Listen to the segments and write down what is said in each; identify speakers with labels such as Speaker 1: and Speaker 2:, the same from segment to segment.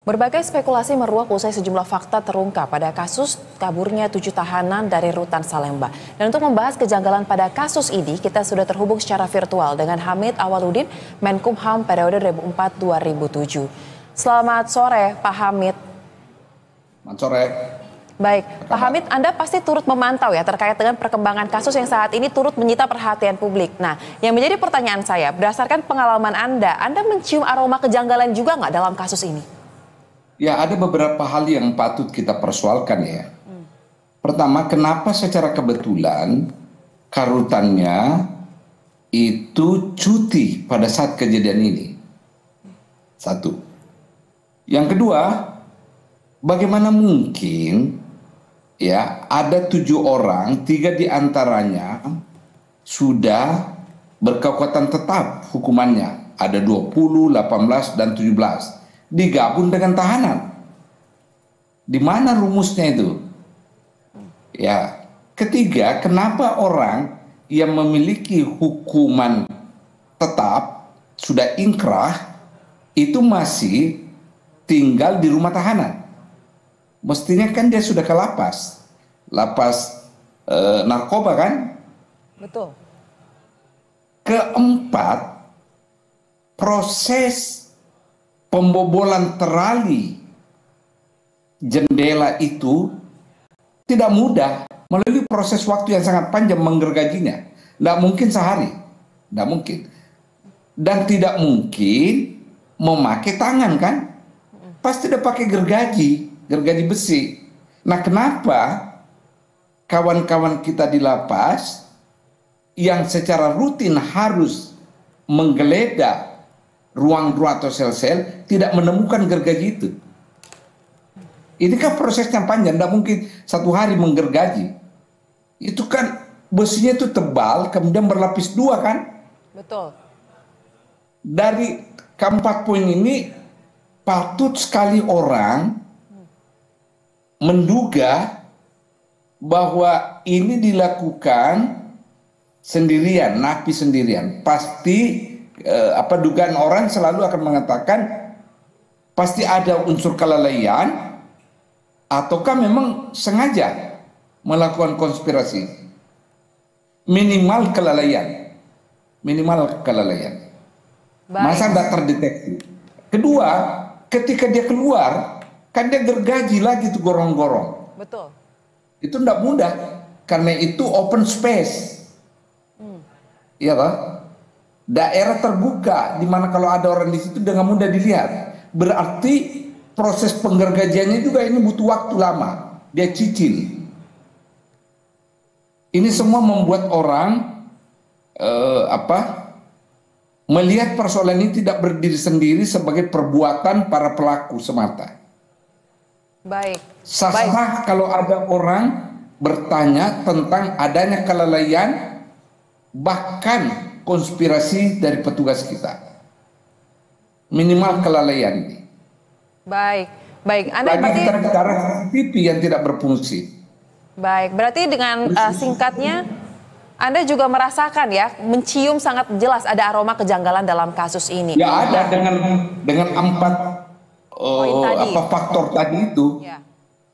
Speaker 1: Berbagai spekulasi meruak usai sejumlah fakta terungkap pada kasus kaburnya 7 tahanan dari Rutan Salemba. Dan untuk membahas kejanggalan pada kasus ini, kita sudah terhubung secara virtual dengan Hamid Awaludin, Menkumham periode 2004-2007. Selamat sore, Pak Hamid.
Speaker 2: Selamat sore.
Speaker 1: Baik, Pak Hamid, Anda pasti turut memantau ya terkait dengan perkembangan kasus yang saat ini turut menyita perhatian publik. Nah, yang menjadi pertanyaan saya, berdasarkan pengalaman Anda mencium aroma kejanggalan juga nggak dalam kasus ini?
Speaker 2: Ya, ada beberapa hal yang patut kita persoalkan ya. Pertama, kenapa secara kebetulan karutannya itu cuti pada saat kejadian ini? Satu. Yang kedua, bagaimana mungkin ya ada 7 orang, 3 diantaranya sudah berkekuatan tetap hukumannya. Ada 20, 18, dan 17. Digabung dengan tahanan. Di mana rumusnya itu? Ya, ketiga, kenapa orang yang memiliki hukuman tetap sudah inkrah itu masih tinggal di rumah tahanan? Mestinya kan dia sudah ke lapas narkoba kan?
Speaker 1: Betul.
Speaker 2: Keempat, proses pembobolan terali jendela itu tidak mudah, melalui proses waktu yang sangat panjang menggergajinya. Tidak mungkin sehari, tidak mungkin. Dan tidak mungkin memakai tangan kan? Pasti dia pakai gergaji besi. Nah, kenapa kawan-kawan kita di lapas yang secara rutin harus menggeledah ruang-ruang atau sel-sel tidak menemukan gergaji itu? Ini kan prosesnya panjang, tidak mungkin satu hari menggergaji. Itu kan besinya itu tebal, kemudian berlapis 2 kan?
Speaker 1: Betul.
Speaker 2: Dari keempat poin ini patut sekali orang menduga bahwa ini dilakukan sendirian, napi sendirian. Pasti dugaan orang selalu akan mengatakan pasti ada unsur kelalaian ataukah memang sengaja melakukan konspirasi. Minimal kelalaian. Masa tidak terdeteksi. Kedua, ketika dia keluar kan dia gergaji lagi tuh gorong-gorong.
Speaker 1: Betul.
Speaker 2: Itu tidak mudah karena itu open space. Iya kan? Daerah terbuka di mana kalau ada orang di situ dengan mudah dilihat. Berarti proses penggergajiannya juga ini butuh waktu lama. Dia cicil. Ini semua membuat orang melihat persoalan ini tidak berdiri sendiri sebagai perbuatan para pelaku semata.
Speaker 1: Baik.
Speaker 2: Sah kalau ada orang bertanya tentang adanya kelalaian bahkan konspirasi dari petugas kita. Minimal kelalaian ini.
Speaker 1: Baik. Anda
Speaker 2: lagi
Speaker 1: berarti
Speaker 2: kita bicara TV yang tidak berfungsi.
Speaker 1: Baik, berarti dengan singkatnya Anda juga merasakan ya, mencium sangat jelas ada aroma kejanggalan dalam kasus ini.
Speaker 2: Ya ada dengan 4 faktor tadi itu. Ya.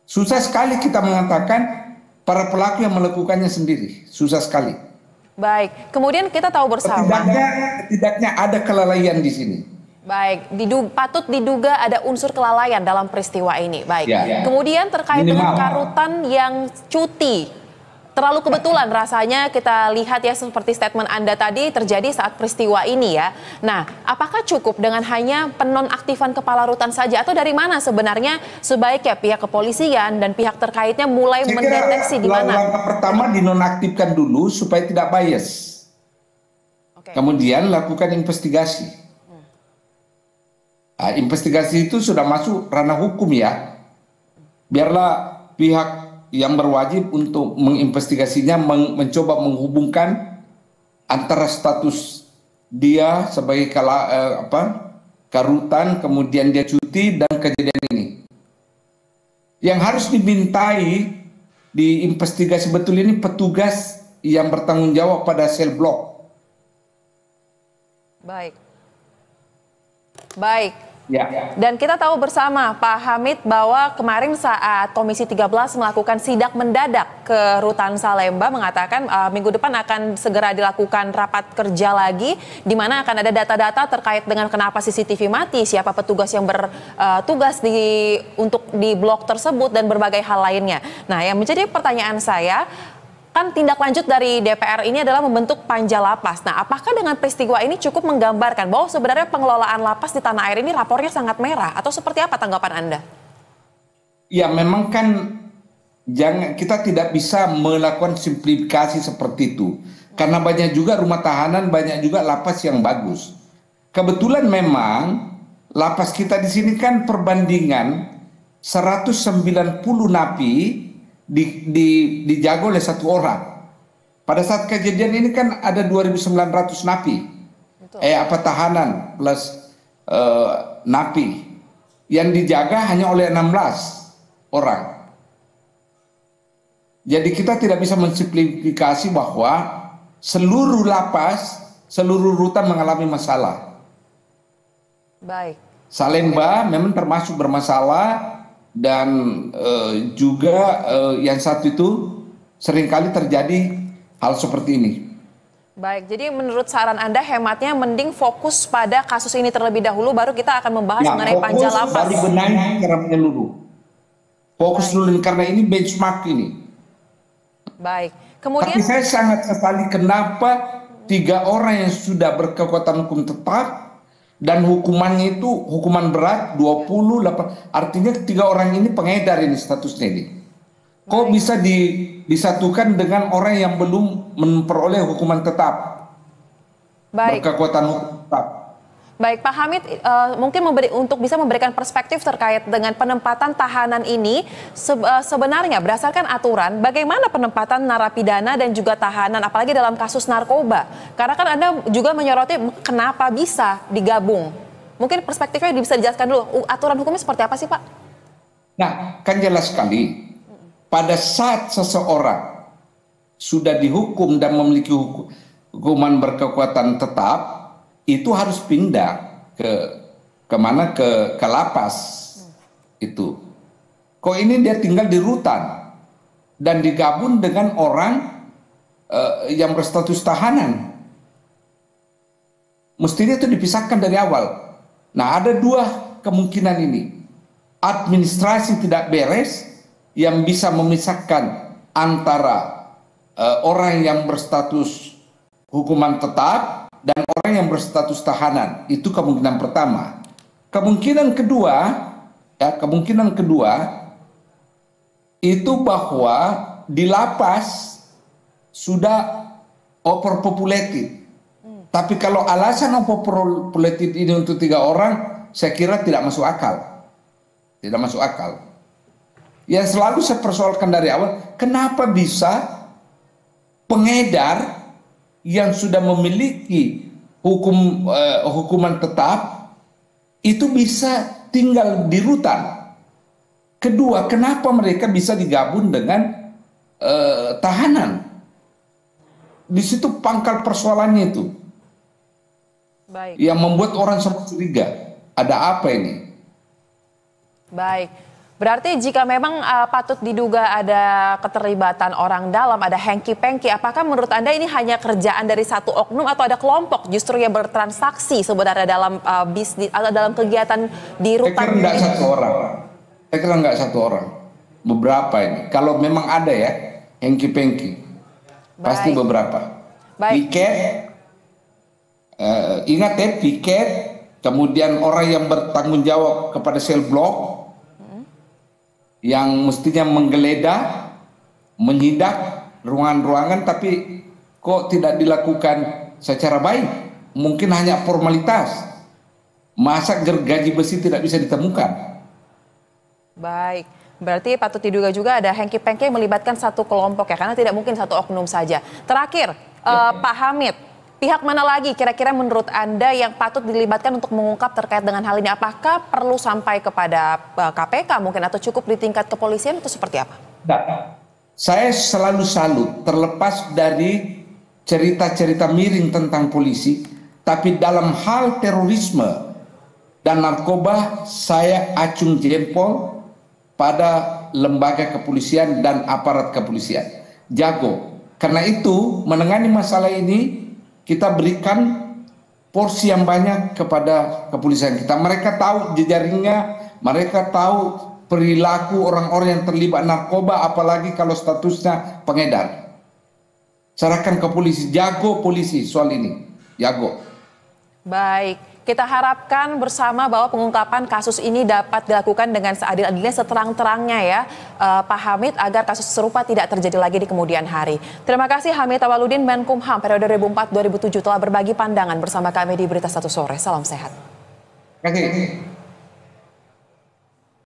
Speaker 2: Susah sekali kita mengatakan para pelaku yang melakukannya sendiri. Susah sekali.
Speaker 1: Baik, kemudian kita tahu bersama.
Speaker 2: Setidaknya ada kelalaian di sini.
Speaker 1: Baik, patut diduga ada unsur kelalaian dalam peristiwa ini. Baik, kemudian terkait dengan karutan yang cuti. Terlalu kebetulan rasanya kita lihat ya seperti statement Anda tadi terjadi saat peristiwa ini ya. Nah, apakah cukup dengan hanya penonaktifan kepala rutan saja atau dari mana sebenarnya sebaiknya pihak kepolisian dan pihak terkaitnya mulai mendeteksi di mana?
Speaker 2: Langkah pertama dinonaktifkan dulu supaya tidak bias. Kemudian lakukan investigasi. Nah, investigasi itu sudah masuk ranah hukum ya. Biarlah pihak yang berwajib untuk menginvestigasinya mencoba menghubungkan antara status dia sebagai karutan, kemudian dia cuti dan kejadian ini. Yang harus dimintai di investigasi betul ini petugas yang bertanggung jawab pada sel blok.
Speaker 1: Baik. Baik,
Speaker 2: Ya.
Speaker 1: Dan kita tahu bersama Pak Hamid bahwa kemarin saat Komisi 13 melakukan sidak mendadak ke Rutan Salemba mengatakan minggu depan akan segera dilakukan rapat kerja lagi di mana akan ada data-data terkait dengan kenapa CCTV mati, siapa petugas yang bertugas untuk di blok tersebut dan berbagai hal lainnya. Nah, yang menjadi pertanyaan saya, kan tindak lanjut dari DPR ini adalah membentuk panja lapas. Nah, apakah dengan peristiwa ini cukup menggambarkan bahwa sebenarnya pengelolaan lapas di tanah air ini rapornya sangat merah? Atau seperti apa tanggapan Anda?
Speaker 2: Ya, memang kan kita tidak bisa melakukan simplifikasi seperti itu. Karena banyak juga rumah tahanan, banyak juga lapas yang bagus. Kebetulan memang lapas kita di sini kan perbandingan 190 napi dijaga oleh satu orang. Pada saat kejadian ini kan ada 2.900 napi. Tahanan plus napi. Yang dijaga hanya oleh 16 orang. Jadi kita tidak bisa mensimplifikasi bahwa seluruh lapas, seluruh rutan mengalami masalah.
Speaker 1: Baik.
Speaker 2: Salemba memang termasuk bermasalah. Dan juga yang satu itu seringkali terjadi hal seperti ini.
Speaker 1: Baik, jadi menurut saran Anda hematnya mending fokus pada kasus ini terlebih dahulu baru kita akan membahas mengenai panja lapas.
Speaker 2: Fokus baru benahi secara menyeluruh. Fokus dulu karena ini benchmark ini.
Speaker 1: Baik, kemudian.
Speaker 2: Tapi saya sangat sesali kenapa 3 orang yang sudah berkekuatan hukum tetap dan hukumannya itu hukuman berat 28, artinya 3 orang ini pengedar ini statusnya ini. Kok bisa disatukan dengan orang yang belum memperoleh hukuman tetap?
Speaker 1: Baik.
Speaker 2: Berkekuatan hukum tetap.
Speaker 1: Baik, Pak Hamid, mungkin untuk bisa memberikan perspektif terkait dengan penempatan tahanan ini, sebenarnya berdasarkan aturan, bagaimana penempatan narapidana dan juga tahanan, apalagi dalam kasus narkoba? Karena kan Anda juga menyoroti kenapa bisa digabung. Mungkin perspektifnya bisa dijelaskan dulu, aturan hukumnya seperti apa sih, Pak?
Speaker 2: Nah, kan jelas sekali, pada saat seseorang sudah dihukum dan memiliki hukuman berkekuatan tetap, itu harus pindah ke lapas itu. Kok ini dia tinggal di rutan dan digabung dengan orang yang berstatus tahanan. Mestinya itu dipisahkan dari awal. Nah, ada 2 kemungkinan ini. Administrasi tidak beres yang bisa memisahkan antara orang yang berstatus hukuman tetap dan orang yang berstatus tahanan. Itu kemungkinan pertama. Kemungkinan kedua itu bahwa di lapas sudah overpopulated. Tapi kalau alasan overpopulated ini untuk 3 orang, saya kira tidak masuk akal. Tidak masuk akal. Yang selalu saya persoalkan dari awal, kenapa bisa pengedar yang sudah memiliki hukuman tetap itu bisa tinggal di rutan. Kedua, kenapa mereka bisa digabung dengan tahanan? Di situ pangkal persoalannya itu.
Speaker 1: Baik.
Speaker 2: Yang membuat orang sempat curiga. Ada apa ini?
Speaker 1: Baik. Berarti jika memang patut diduga ada keterlibatan orang dalam, ada hengki-pengki, apakah menurut Anda ini hanya kerjaan dari satu oknum atau ada kelompok justru yang bertransaksi sebenarnya dalam bisnis atau dalam kegiatan di rutan?
Speaker 2: Saya kira nggak satu orang. Saya kira nggak satu orang. Beberapa ini. Kalau memang ada ya hengki-pengki, pasti beberapa.
Speaker 1: Baik.
Speaker 2: Piket, ingat ya piket, kemudian orang yang bertanggung jawab kepada sel blok, yang mestinya menggeledah, menyidak ruangan-ruangan, tapi kok tidak dilakukan secara baik. Mungkin hanya formalitas. Masa gergaji besi tidak bisa ditemukan?
Speaker 1: Baik, berarti patut diduga juga ada hengki-pengki yang melibatkan satu kelompok ya, karena tidak mungkin satu oknum saja. Terakhir, Pak Hamid, pihak mana lagi kira-kira menurut Anda yang patut dilibatkan untuk mengungkap terkait dengan hal ini? Apakah perlu sampai kepada KPK mungkin atau cukup di tingkat kepolisian atau seperti apa?
Speaker 2: Nah, saya selalu salut terlepas dari cerita-cerita miring tentang polisi, tapi dalam hal terorisme dan narkoba saya acung jempol pada lembaga kepolisian dan aparat kepolisian. Jago. Karena itu menangani masalah ini kita berikan porsi yang banyak kepada kepolisian kita. Mereka tahu jejaringnya, mereka tahu perilaku orang-orang yang terlibat narkoba, apalagi kalau statusnya pengedar. Serahkan ke polisi, jago polisi soal ini, jago.
Speaker 1: Baik, kita harapkan bersama bahwa pengungkapan kasus ini dapat dilakukan dengan seadil-adilnya, seterang-terangnya ya, Pak Hamid, agar kasus serupa tidak terjadi lagi di kemudian hari. Terima kasih Hamid Awaludin, Menkumham periode 2004-2007 telah berbagi pandangan bersama kami di Berita Satu Sore. Salam sehat.
Speaker 2: Terima kasih.